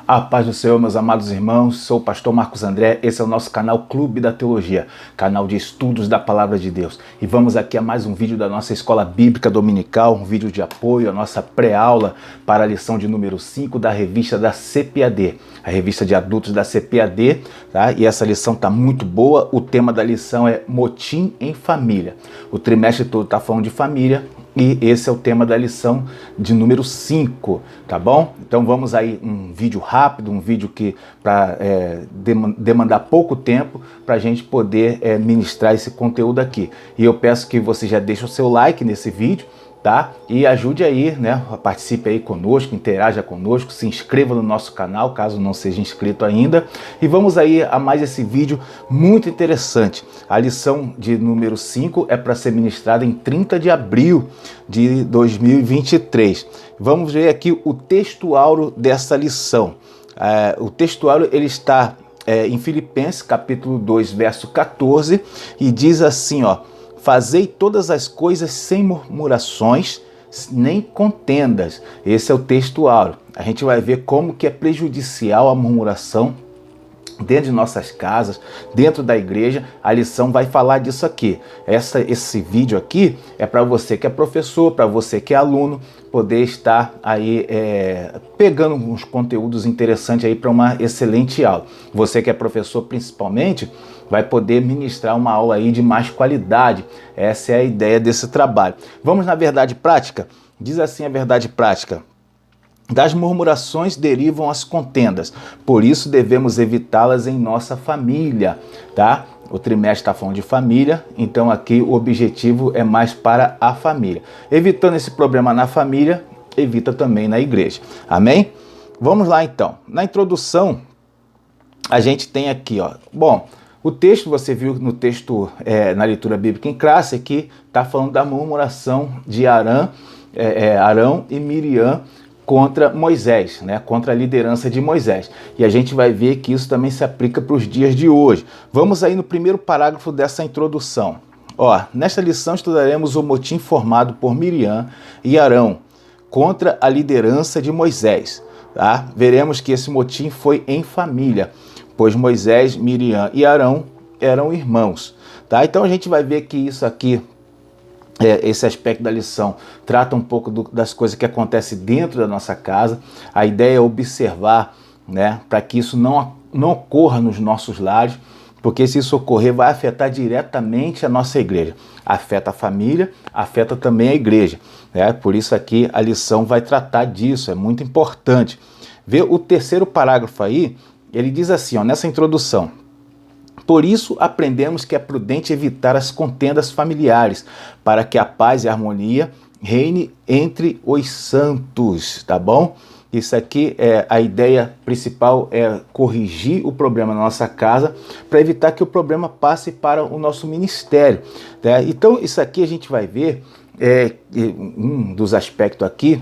A paz do Senhor, meus amados irmãos, sou o pastor Marcos André, esse é o nosso canal Clube da Teologia, canal de estudos da Palavra de Deus. E vamos aqui a mais um vídeo da nossa Escola Bíblica Dominical, um vídeo de apoio à nossa pré-aula para a lição de número 5 da revista da CPAD, a revista de adultos da CPAD, tá? E essa lição está muito boa, o tema da lição é Motim em Família. O trimestre todo está falando de família, e esse é o tema da lição de número 5, tá bom? Então vamos aí, um vídeo rápido, um vídeo que para demandar pouco tempo para a gente poder ministrar esse conteúdo aqui. E eu peço que você já deixe o seu like nesse vídeo, tá? E ajude aí, né? Participe aí conosco, interaja conosco, se inscreva no nosso canal, caso não seja inscrito ainda. E vamos aí a mais esse vídeo muito interessante. A lição de número 5 é para ser ministrada em 30 de abril de 2023. Vamos ver aqui o textuário dessa lição. O textuário ele está em Filipenses, capítulo 2, verso 14, e diz assim, ó: fazei todas as coisas sem murmurações, nem contendas. Esse é o textuário. A gente vai ver como que é prejudicial a murmuração dentro de nossas casas, dentro da igreja. A lição vai falar disso aqui. Esse vídeo aqui é para você que é professor, para você que é aluno, poder estar aí pegando uns conteúdos interessantes aí para uma excelente aula. Você que é professor principalmente, vai poder ministrar uma aula aí de mais qualidade. Essa é a ideia desse trabalho. Vamos na verdade prática? Diz assim a verdade prática: das murmurações derivam as contendas, por isso devemos evitá-las em nossa família, tá? O trimestre está falando de família, então aqui o objetivo é mais para a família. Evitando esse problema na família, evita também na igreja. Amém? Vamos lá então. Na introdução, a gente tem aqui, ó. Bom, o texto, você viu no texto, na leitura bíblica em classe, aqui está falando da murmuração de Arão e Miriam contra Moisés, né? Contra a liderança de Moisés. E a gente vai ver que isso também se aplica para os dias de hoje. Vamos aí no primeiro parágrafo dessa introdução. Ó, nesta lição estudaremos o motim formado por Miriam e Arão contra a liderança de Moisés. Tá? Veremos que esse motim foi em família, pois Moisés, Miriam e Arão eram irmãos. Tá? Então a gente vai ver que isso aqui, esse aspecto da lição, trata um pouco das coisas que acontecem dentro da nossa casa. A ideia é observar, né, para que isso não ocorra nos nossos lares, porque se isso ocorrer vai afetar diretamente a nossa igreja. Afeta a família, afeta também a igreja. Né? Por isso aqui a lição vai tratar disso, é muito importante. Vê o terceiro parágrafo aí, ele diz assim, ó, nessa introdução: por isso aprendemos que é prudente evitar as contendas familiares, para que a paz e a harmonia reine entre os santos, tá bom? Isso aqui a ideia principal é corrigir o problema na nossa casa, para evitar que o problema passe para o nosso ministério, né? Então isso aqui a gente vai ver, um dos aspectos aqui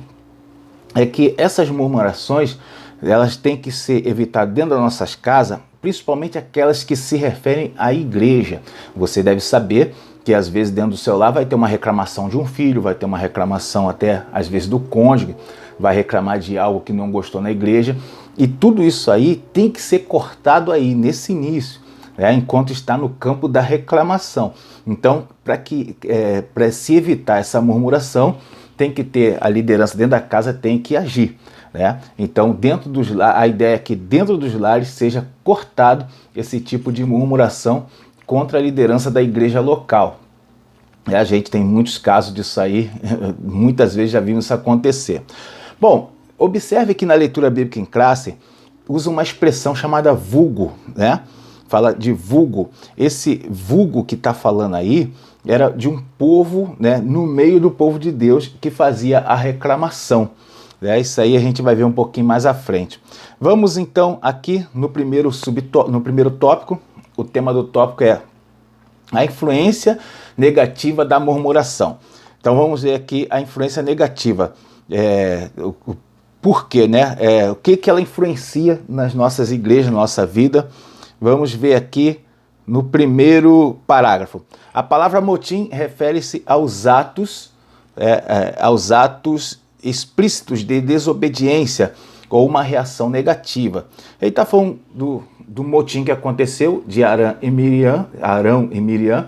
é que essas murmurações, elas têm que ser evitadas dentro das nossas casas, principalmente aquelas que se referem à igreja. Você deve saber que às vezes dentro do seu lar vai ter uma reclamação de um filho, vai ter uma reclamação até às vezes do cônjuge, vai reclamar de algo que não gostou na igreja, e tudo isso aí tem que ser cortado aí nesse início, né, enquanto está no campo da reclamação. Então, para se evitar essa murmuração, tem que ter a liderança dentro da casa, tem que agir. Né? Então, a ideia é que dentro dos lares seja cortado esse tipo de murmuração contra a liderança da igreja local. A gente tem muitos casos disso aí, muitas vezes já vimos isso acontecer. Bom, observe que na leitura bíblica em classe usa uma expressão chamada vulgo, né? Fala de vulgo. Esse vulgo que está falando aí era de um povo, né, no meio do povo de Deus, que fazia a reclamação. Isso aí a gente vai ver um pouquinho mais à frente. Vamos então aqui no primeiro tópico. O tema do tópico é a influência negativa da murmuração. Então vamos ver aqui a influência negativa. Por quê, né? O que ela influencia nas nossas igrejas, na nossa vida. Vamos ver aqui no primeiro parágrafo. A palavra motim refere-se aos atos explícitos de desobediência ou uma reação negativa. Ele está falando do motim que aconteceu de Arão e Miriam,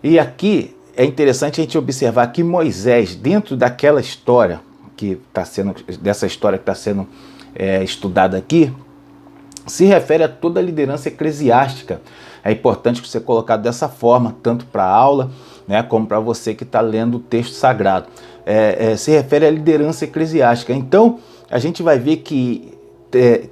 e aqui é interessante a gente observar que Moisés, dentro daquela história dessa história que está sendo estudada aqui, se refere a toda a liderança eclesiástica. É importante que você coloque dessa forma, tanto para a aula, né, como para você que está lendo o texto sagrado. Se refere à liderança eclesiástica. Então, a gente vai ver que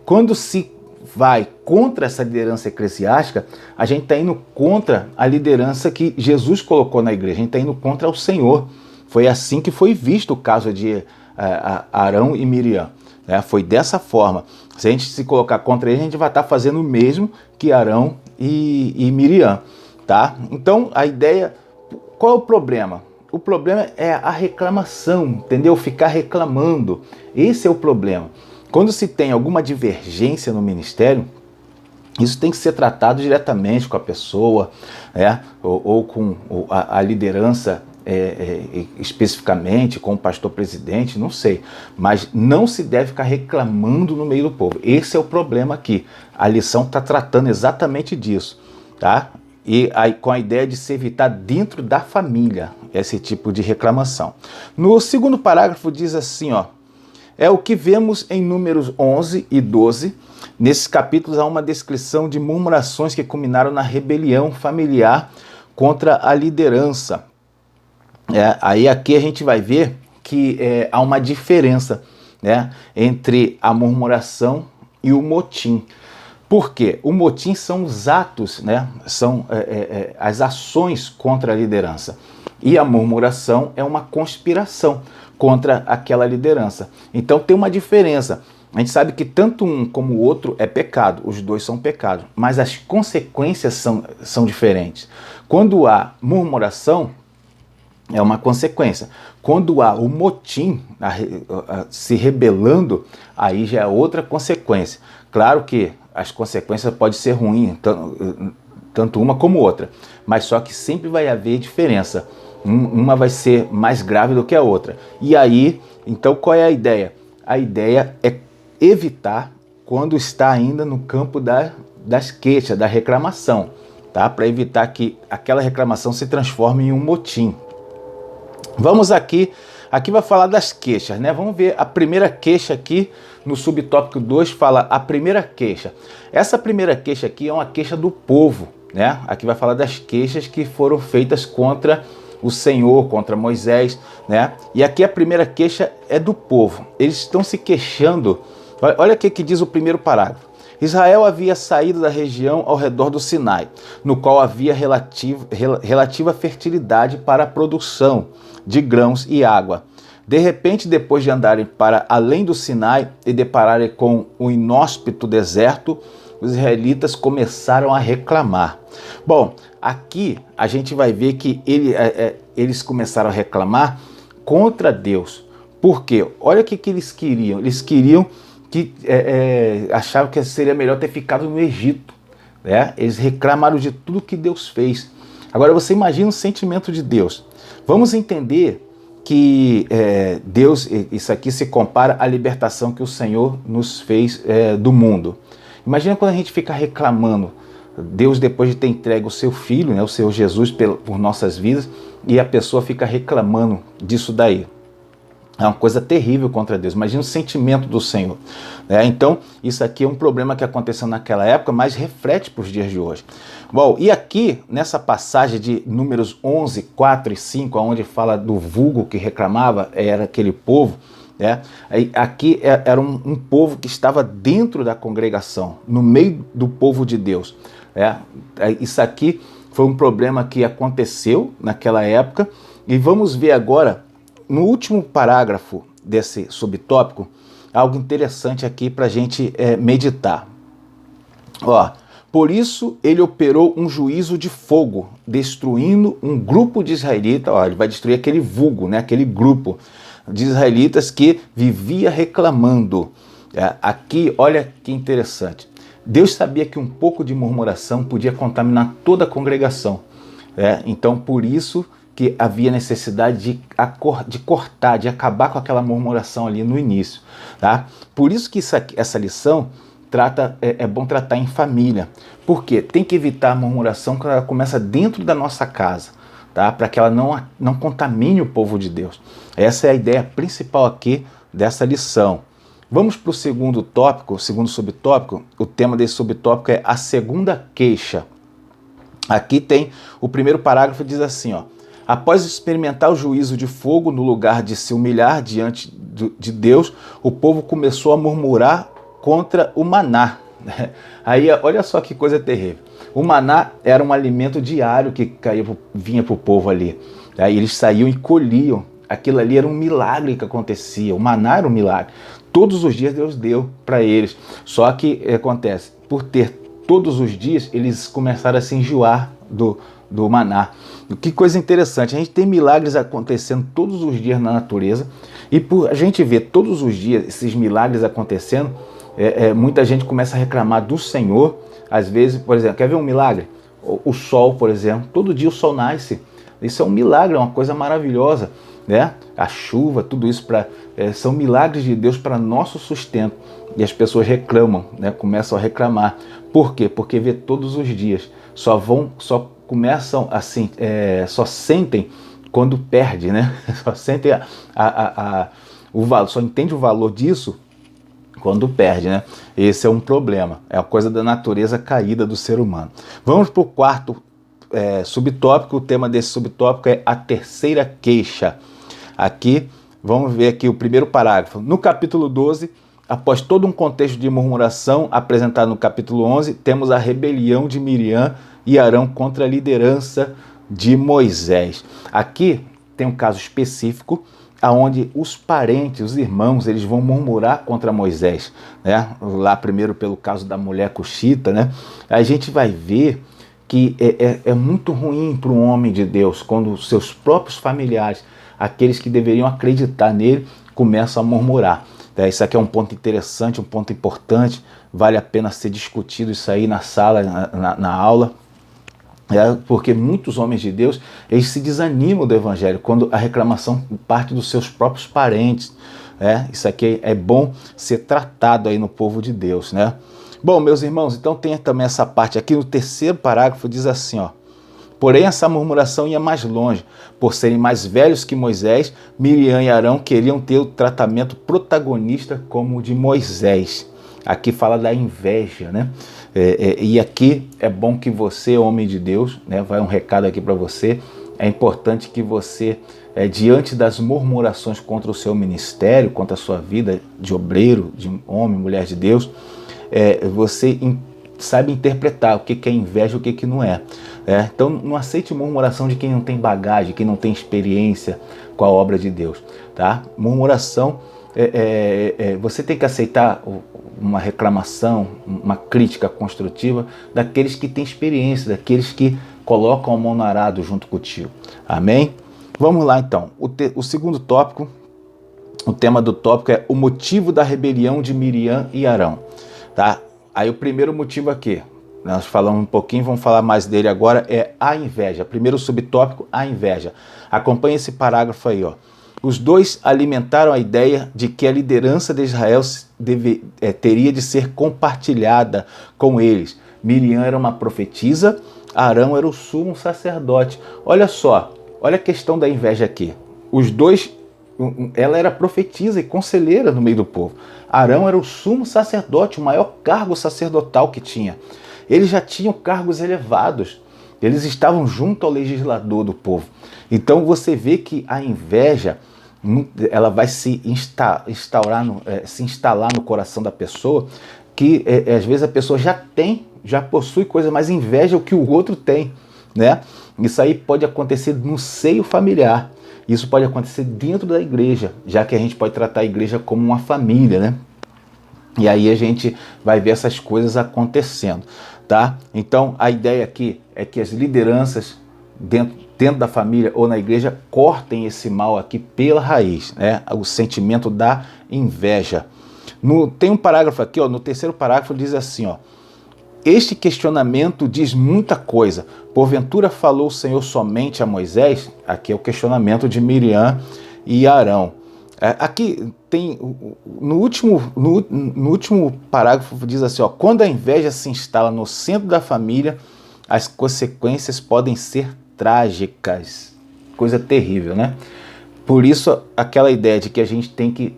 quando se vai contra essa liderança eclesiástica, a gente está indo contra a liderança que Jesus colocou na igreja, a gente está indo contra o Senhor. Foi assim que foi visto o caso de Arão e Miriam. Foi dessa forma. Se a gente se colocar contra ele, a gente vai estar fazendo o mesmo que Arão e Miriam. Tá? Então, a ideia... Qual é o problema? O problema é a reclamação, entendeu? Ficar reclamando. Esse é o problema. Quando se tem alguma divergência no ministério, isso tem que ser tratado diretamente com a pessoa, ou com a liderança especificamente, com o pastor presidente, não sei. Mas não se deve ficar reclamando no meio do povo. Esse é o problema aqui. A lição está tratando exatamente disso, tá? E aí, com a ideia de se evitar dentro da família esse tipo de reclamação. No segundo parágrafo diz assim, é o que vemos em Números 11 e 12. Nesses capítulos há uma descrição de murmurações que culminaram na rebelião familiar contra a liderança. Aí aqui a gente vai ver que há uma diferença, né, entre a murmuração e o motim. Por quê? O motim são os atos, né, são as ações contra a liderança. E a murmuração é uma conspiração contra aquela liderança. Então tem uma diferença. A gente sabe que tanto um como o outro é pecado, os dois são pecados, mas as consequências são diferentes. Quando há murmuração, é uma consequência. Quando há o motim se rebelando, aí já é outra consequência. Claro que as consequências podem ser ruins, tanto uma como outra, mas só que sempre vai haver diferença. Uma vai ser mais grave do que a outra. E aí, então qual é a ideia? A ideia é evitar quando está ainda no campo das queixas, da reclamação, tá? Para evitar que aquela reclamação se transforme em um motim. Vamos aqui vai falar das queixas, né? Vamos ver a primeira queixa aqui no subtópico 2, fala a primeira queixa. Essa primeira queixa aqui é uma queixa do povo, né? Aqui vai falar das queixas que foram feitas contra o Senhor, contra Moisés, né? E aqui a primeira queixa é do povo. Eles estão se queixando. Olha o que diz o primeiro parágrafo. Israel havia saído da região ao redor do Sinai, no qual havia relativa fertilidade para a produção de grãos e água. De repente, depois de andarem para além do Sinai e depararem com o inóspito deserto, os israelitas começaram a reclamar. Bom, aqui a gente vai ver que eles começaram a reclamar contra Deus. Por quê? Olha o que eles queriam. Eles queriam achavam que seria melhor ter ficado no Egito, né? Eles reclamaram de tudo que Deus fez. Agora você imagina o sentimento de Deus. Vamos entender que Deus, isso aqui se compara à libertação que o Senhor nos fez do mundo. Imagina quando a gente fica reclamando, Deus depois de ter entregue o seu Filho, né, o Senhor Jesus por nossas vidas, e a pessoa fica reclamando disso daí. É uma coisa terrível contra Deus. Imagina o sentimento do Senhor. Então, isso aqui é um problema que aconteceu naquela época, mas reflete para os dias de hoje. Bom, e aqui, nessa passagem de Números 11, 4 e 5, onde fala do vulgo que reclamava, era aquele povo, aqui era um povo que estava dentro da congregação, no meio do povo de Deus. Isso aqui foi um problema que aconteceu naquela época, e vamos ver agora, no último parágrafo desse subtópico, algo interessante aqui para a gente meditar. Por isso ele operou um juízo de fogo, destruindo um grupo de israelitas. Ele vai destruir aquele vulgo, né, aquele grupo de israelitas que vivia reclamando. Aqui, olha que interessante. Deus sabia que um pouco de murmuração podia contaminar toda a congregação. Então, por isso que havia necessidade de cortar, de acabar com aquela murmuração ali no início, tá? Por isso que essa lição é bom tratar em família. Por quê? Tem que evitar a murmuração quando ela começa dentro da nossa casa, tá? Para que ela não contamine o povo de Deus. Essa é a ideia principal aqui dessa lição. Vamos para o segundo tópico, o segundo subtópico. O tema desse subtópico é a segunda queixa. Aqui tem o primeiro parágrafo, diz assim, ó: após experimentar o juízo de fogo no lugar de se humilhar diante de Deus, o povo começou a murmurar contra o maná. Aí, olha só que coisa terrível. O maná era um alimento diário que vinha para o povo ali. Aí eles saíam e colhiam. Aquilo ali era um milagre que acontecia. O maná era um milagre. Todos os dias Deus deu para eles. Só que acontece, por ter todos os dias, eles começaram a se enjoar do maná. Que coisa interessante, a gente tem milagres acontecendo todos os dias na natureza, e por a gente ver todos os dias esses milagres acontecendo, muita gente começa a reclamar do Senhor. Às vezes, por exemplo, quer ver um milagre? O sol, por exemplo, todo dia o sol nasce. Isso é um milagre, é uma coisa maravilhosa, né? A chuva, tudo isso são milagres de Deus para nosso sustento. E as pessoas reclamam, né? Começam a reclamar. Por quê? Porque vê todos os dias. Só começam assim, só sentem quando perde, né? Só sentem o valor, só entende o valor disso quando perde, né? Esse é um problema. É uma coisa da natureza caída do ser humano. Vamos para o quarto subtópico. O tema desse subtópico é a terceira queixa. Aqui, vamos ver aqui o primeiro parágrafo. No capítulo 12, após todo um contexto de murmuração apresentado no capítulo 11, temos a rebelião de Miriam e Arão contra a liderança de Moisés. Aqui tem um caso específico onde os parentes, os irmãos, eles vão murmurar contra Moisés, né? Lá primeiro pelo caso da mulher cuxita, né? A gente vai ver que é muito ruim para um homem de Deus quando seus próprios familiares, aqueles que deveriam acreditar nele, começam a murmurar. Isso aqui é um ponto interessante, um ponto importante, vale a pena ser discutido isso aí na sala, na aula, porque muitos homens de Deus, eles se desanimam do evangelho quando a reclamação parte dos seus próprios parentes. Isso aqui é bom ser tratado aí no povo de Deus, né? Bom, meus irmãos, então tem também essa parte aqui no terceiro parágrafo, diz assim, ó: porém essa murmuração ia mais longe. Por serem mais velhos que Moisés, Miriam e Arão queriam ter o tratamento protagonista como o de Moisés. Aqui fala da inveja, né? E aqui é bom que você, homem de Deus, né, vai um recado aqui para você. É importante que você, diante das murmurações contra o seu ministério, contra a sua vida de obreiro, de homem, mulher de Deus, você sabe interpretar o que é inveja e o que não é. Então não aceite murmuração de quem não tem bagagem, quem não tem experiência com a obra de Deus, tá? Murmuração, você tem que aceitar uma reclamação, uma crítica construtiva daqueles que têm experiência, daqueles que colocam a mão no arado junto contigo. Amém? Vamos lá então. O segundo tópico, o tema do tópico é o motivo da rebelião de Miriam e Arão, tá? Aí o primeiro motivo aqui, nós falamos um pouquinho, vamos falar mais dele agora, é a inveja. Primeiro subtópico, a inveja. Acompanhe esse parágrafo aí, ó. Os dois alimentaram a ideia de que a liderança de Israel teria de ser compartilhada com eles. Miriam era uma profetisa, Arão era o sumo sacerdote. Olha só, olha a questão da inveja aqui. Os dois, ela era profetisa e conselheira no meio do povo. Arão era o sumo sacerdote, o maior cargo sacerdotal que tinha. Eles já tinham cargos elevados. Eles estavam junto ao legislador do povo. Então você vê que a inveja, ela vai se instalar no coração da pessoa, que às vezes a pessoa já possui coisa, mas inveja o que o outro tem, né? Isso aí pode acontecer no seio familiar. Isso pode acontecer dentro da igreja, já que a gente pode tratar a igreja como uma família, né? E aí a gente vai ver essas coisas acontecendo, tá? Então a ideia aqui é que as lideranças dentro da família ou na igreja cortem esse mal aqui pela raiz, né? O sentimento da inveja. Tem um parágrafo aqui, ó, no terceiro parágrafo diz assim, ó: Este questionamento diz muita coisa. Porventura falou o Senhor somente a Moisés? Aqui é o questionamento de Miriam e Arão. Aqui tem, no último parágrafo diz assim, ó, quando a inveja se instala no centro da família, as consequências podem ser trágicas. Coisa terrível, né? Por isso, aquela ideia de que a gente tem que,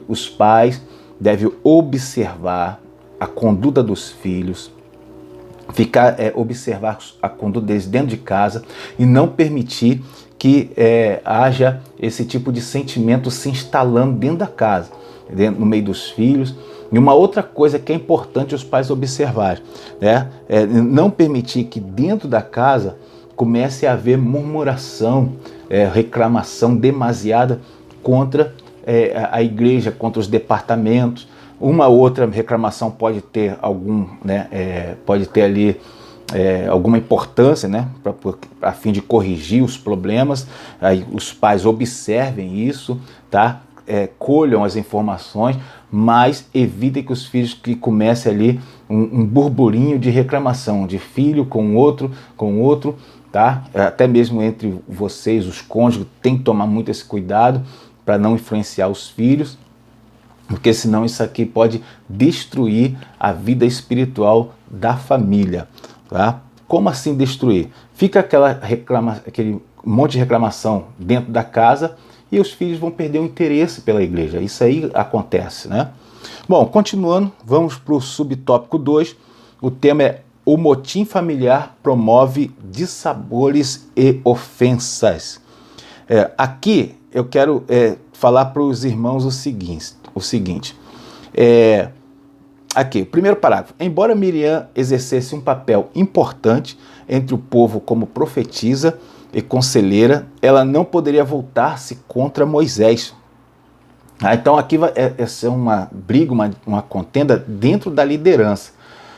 os pais devem observar a conduta dos filhos, observar a conduta deles dentro de casa e não permitir que haja esse tipo de sentimento se instalando dentro da casa, no meio dos filhos. E uma outra coisa que é importante os pais observarem, né? Não permitir que dentro da casa comece a haver murmuração, reclamação demasiada contra a igreja, contra os departamentos. Uma outra reclamação pode ter pode ter ali alguma importância, né, a fim de corrigir os problemas. Aí os pais observem isso, tá? Colham as informações, mas evitem que os filhos que comecem ali um burburinho de reclamação de filho com outro, tá? Até mesmo entre vocês, os cônjuges, tem que tomar muito esse cuidado para não influenciar os filhos, porque senão isso aqui pode destruir a vida espiritual da família, tá? Como assim destruir? Fica aquele monte de reclamação dentro da casa e os filhos vão perder o interesse pela igreja. Isso aí acontece, né? Bom, continuando, vamos para o subtópico 2. O tema é: o motim familiar promove dissabores e ofensas. Aqui eu quero falar para os irmãos o seguinte. Aqui, o primeiro parágrafo. Embora Miriam exercesse um papel importante entre o povo como profetisa e conselheira, ela não poderia voltar-se contra Moisés. Então aqui vai ser uma briga, uma contenda dentro da liderança,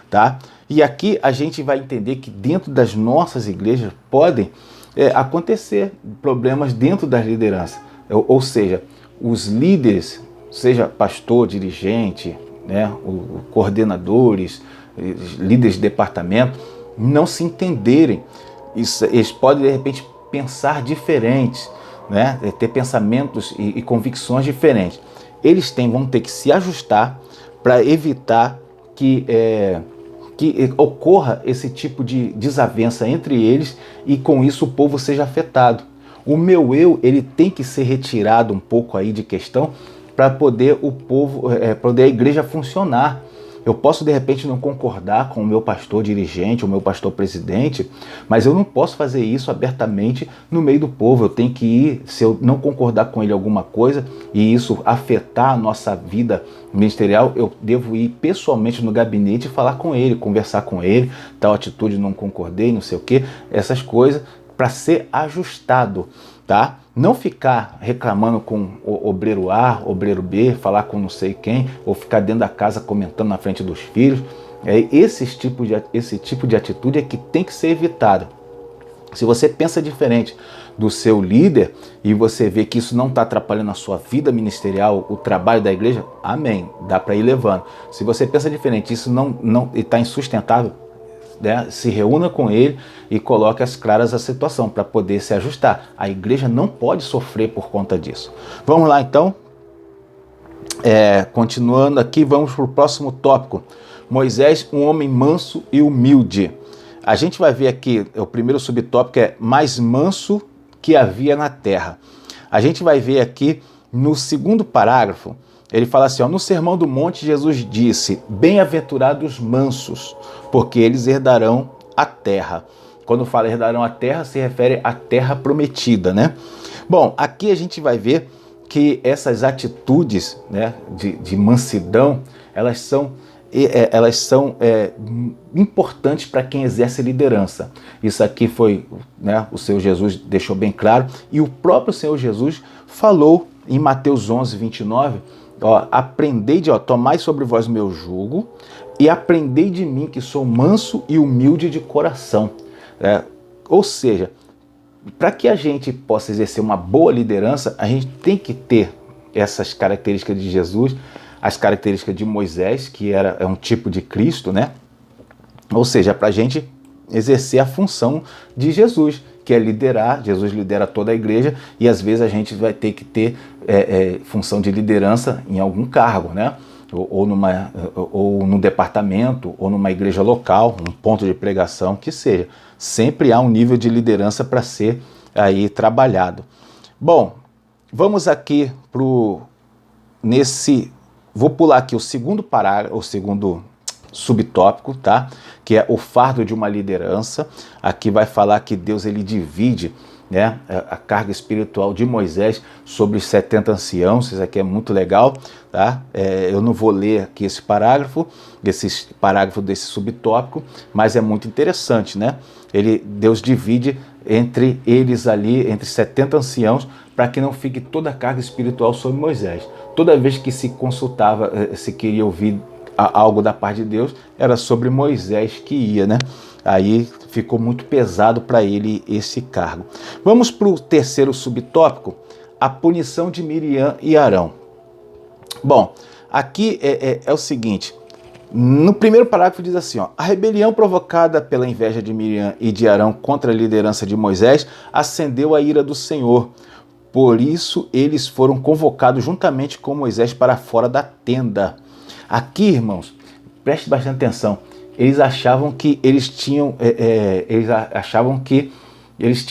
tá? E aqui a gente vai entender que dentro das nossas igrejas podem acontecer problemas dentro das lideranças. Ou seja, os líderes, seja pastor, dirigente, né, coordenadores, líderes de departamento, não se entenderem. Eles podem, de repente, pensar diferentes, né, ter pensamentos e convicções diferentes. Eles vão ter que se ajustar para evitar que ocorra esse tipo de desavença entre eles e com isso o povo seja afetado. O meu eu, ele tem que ser retirado um pouco aí de questão para poder poder a igreja funcionar. Eu posso de repente não concordar com o meu pastor dirigente, o meu pastor presidente, mas eu não posso fazer isso abertamente no meio do povo. Eu tenho que ir, se eu não concordar com ele alguma coisa e isso afetar a nossa vida ministerial, eu devo ir pessoalmente no gabinete e falar com ele, conversar com ele, tal atitude não concordei, não sei o que, essas coisas, para ser ajustado, tá? Não ficar reclamando com o obreiro A, obreiro B, falar com não sei quem, ou ficar dentro da casa comentando na frente dos filhos. Esse tipo de atitude é que tem que ser evitado. Se você pensa diferente do seu líder e você vê que isso não está atrapalhando a sua vida ministerial, o trabalho da igreja, amém, dá para ir levando. Se você pensa diferente, isso não está insustentável, né, se reúna com ele e coloque às claras a situação para poder se ajustar. A igreja não pode sofrer por conta disso. Vamos lá então, continuando aqui, vamos para o próximo tópico. Moisés, um homem manso e humilde. A gente vai ver aqui, o primeiro subtópico é mais manso que havia na terra. A gente vai ver aqui no segundo parágrafo, ele fala assim, no Sermão do Monte, Jesus disse, bem-aventurados mansos, porque eles herdarão a terra. Quando fala herdarão a terra, se refere à terra prometida, né? Bom, aqui a gente vai ver que essas atitudes, né, de mansidão, elas são importantes para quem exerce liderança. Isso aqui foi, né, o Senhor Jesus deixou bem claro, e o próprio Senhor Jesus falou em Mateus 11, 29, aprendei tomai sobre vós o meu jugo e aprendei de mim que sou manso e humilde de coração. Ou seja, para que a gente possa exercer uma boa liderança, a gente tem que ter essas características de Jesus, as características de Moisés, que é um tipo de Cristo, né? Ou seja, para a gente exercer a função de Jesus, que é liderar. Jesus lidera toda a igreja e às vezes a gente vai ter que ter função de liderança em algum cargo, né? Ou num departamento, ou numa igreja local, um ponto de pregação, que seja. Sempre há um nível de liderança para ser aí trabalhado. Bom, vamos aqui vou pular aqui o segundo parágrafo, o segundo subtópico, tá? Que é o fardo de uma liderança. Aqui vai falar que Deus ele divide, né, a carga espiritual de Moisés sobre os 70 anciãos. Isso aqui é muito legal, tá? Eu não vou ler aqui esse parágrafo desse subtópico, mas é muito interessante, né? Deus divide entre eles ali, entre 70 anciãos, para que não fique toda a carga espiritual sobre Moisés. Toda vez que se consultava, se queria ouvir algo da parte de Deus, era sobre Moisés que ia, né? Aí ficou muito pesado para ele esse cargo. Vamos para o terceiro subtópico, a punição de Miriam e Arão. Bom, aqui é o seguinte, no primeiro parágrafo diz assim, ó, a rebelião provocada pela inveja de Miriam e de Arão contra a liderança de Moisés acendeu a ira do Senhor. Por isso eles foram convocados juntamente com Moisés para fora da tenda. Aqui, irmãos, preste bastante atenção. Eles achavam que eles tinham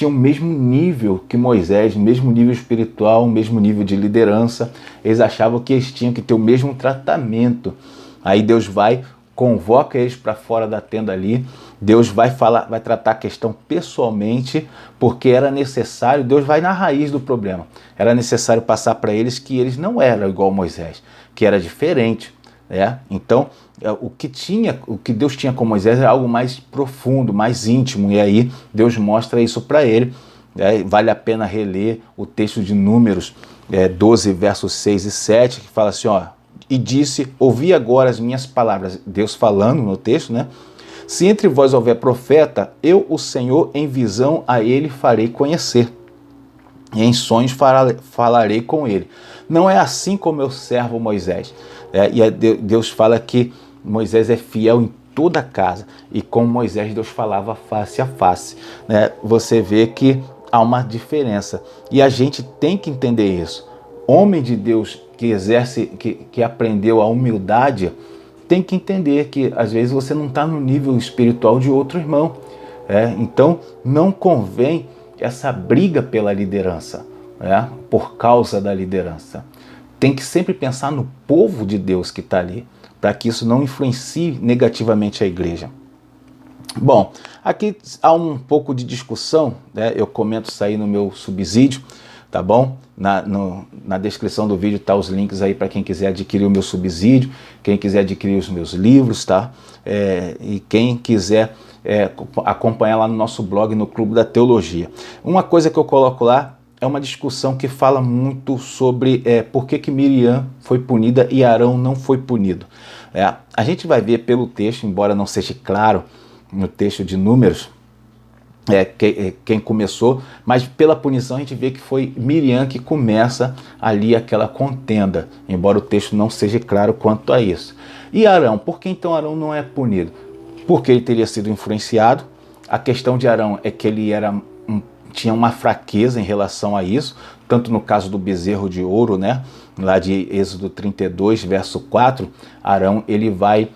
o mesmo nível que Moisés, mesmo nível espiritual, mesmo nível de liderança. Eles achavam que eles tinham que ter o mesmo tratamento. Aí Deus convoca eles para fora da tenda ali. Deus vai tratar a questão pessoalmente, porque era necessário. Deus vai na raiz do problema. Era necessário passar para eles que eles não eram igual a Moisés, que era diferente. Então, o que Deus tinha com Moisés era algo mais profundo, mais íntimo, e aí Deus mostra isso para ele. Vale a pena reler o texto de Números 12, versos 6 e 7, que fala assim, ó, e disse, ouvi agora as minhas palavras, Deus falando no texto, né? Se entre vós houver profeta, eu, o Senhor, em visão a ele farei conhecer, e em sonhos falarei com ele. Não é assim como meu servo Moisés. Deus fala que Moisés é fiel em toda a casa, e com Moisés Deus falava face a face. Você vê que há uma diferença, e a gente tem que entender isso. Homem de Deus que aprendeu a humildade, tem que entender que às vezes você não está no nível espiritual de outro irmão. Então não convém essa briga pela liderança, por causa da liderança. Tem que sempre pensar no povo de Deus que está ali, para que isso não influencie negativamente a igreja. Bom, aqui há um pouco de discussão, eu comento isso aí no meu subsídio, tá bom? Na descrição do vídeo tá os links aí para quem quiser adquirir o meu subsídio, quem quiser adquirir os meus livros, tá? E quem quiser acompanhar lá no nosso blog, no Clube da Teologia. Uma coisa que eu coloco lá é uma discussão que fala muito sobre por que Miriam foi punida e Arão não foi punido. A gente vai ver pelo texto, embora não seja claro no texto de Números, quem começou, mas pela punição a gente vê que foi Miriam que começa ali aquela contenda, embora o texto não seja claro quanto a isso. E Arão, por que então Arão não é punido? Porque ele teria sido influenciado. A questão de Arão é que ele tinha uma fraqueza em relação a isso, tanto no caso do bezerro de ouro, né? Lá de Êxodo 32, verso 4, Arão ele vai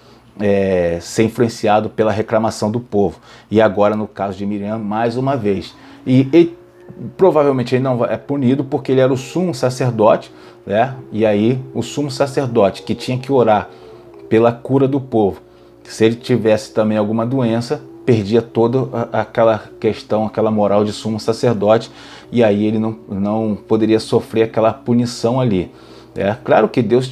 ser influenciado pela reclamação do povo. E agora no caso de Miriam, mais uma vez. E provavelmente ele não é punido porque ele era o sumo sacerdote, E aí o sumo sacerdote que tinha que orar pela cura do povo, se ele tivesse também alguma doença, perdia toda aquela questão, aquela moral de sumo sacerdote, e aí ele não poderia sofrer aquela punição ali. Claro que Deus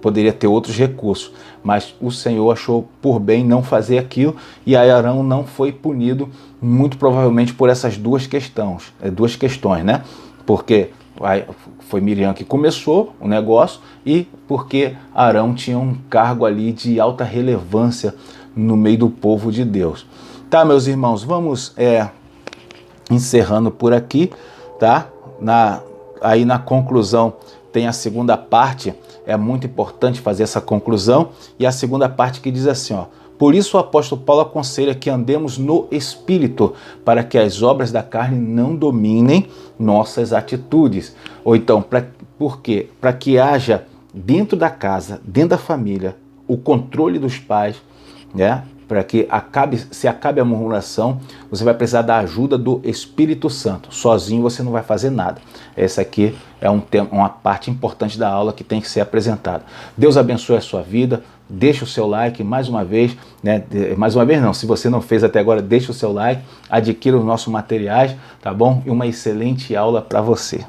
poderia ter outros recursos, mas o Senhor achou por bem não fazer aquilo, e aí Arão não foi punido, muito provavelmente por essas duas questões, né? Porque foi Miriam que começou o negócio e porque Arão tinha um cargo ali de alta relevância no meio do povo de Deus. Tá, meus irmãos, vamos encerrando por aqui, tá? Aí na conclusão tem a segunda parte, é muito importante fazer essa conclusão, e a segunda parte que diz assim, ó, Por isso o apóstolo Paulo aconselha que andemos no Espírito, para que as obras da carne não dominem nossas atitudes. Ou então, por quê? Para que haja dentro da casa, dentro da família, o controle dos pais, né? Para que se acabe a murmuração, você vai precisar da ajuda do Espírito Santo. Sozinho você não vai fazer nada. Essa aqui é uma parte importante da aula que tem que ser apresentada. Deus abençoe a sua vida. Deixa o seu like mais uma vez, né? Mais uma vez não, se você não fez até agora, deixa o seu like, adquira os nossos materiais, tá bom? E uma excelente aula para você.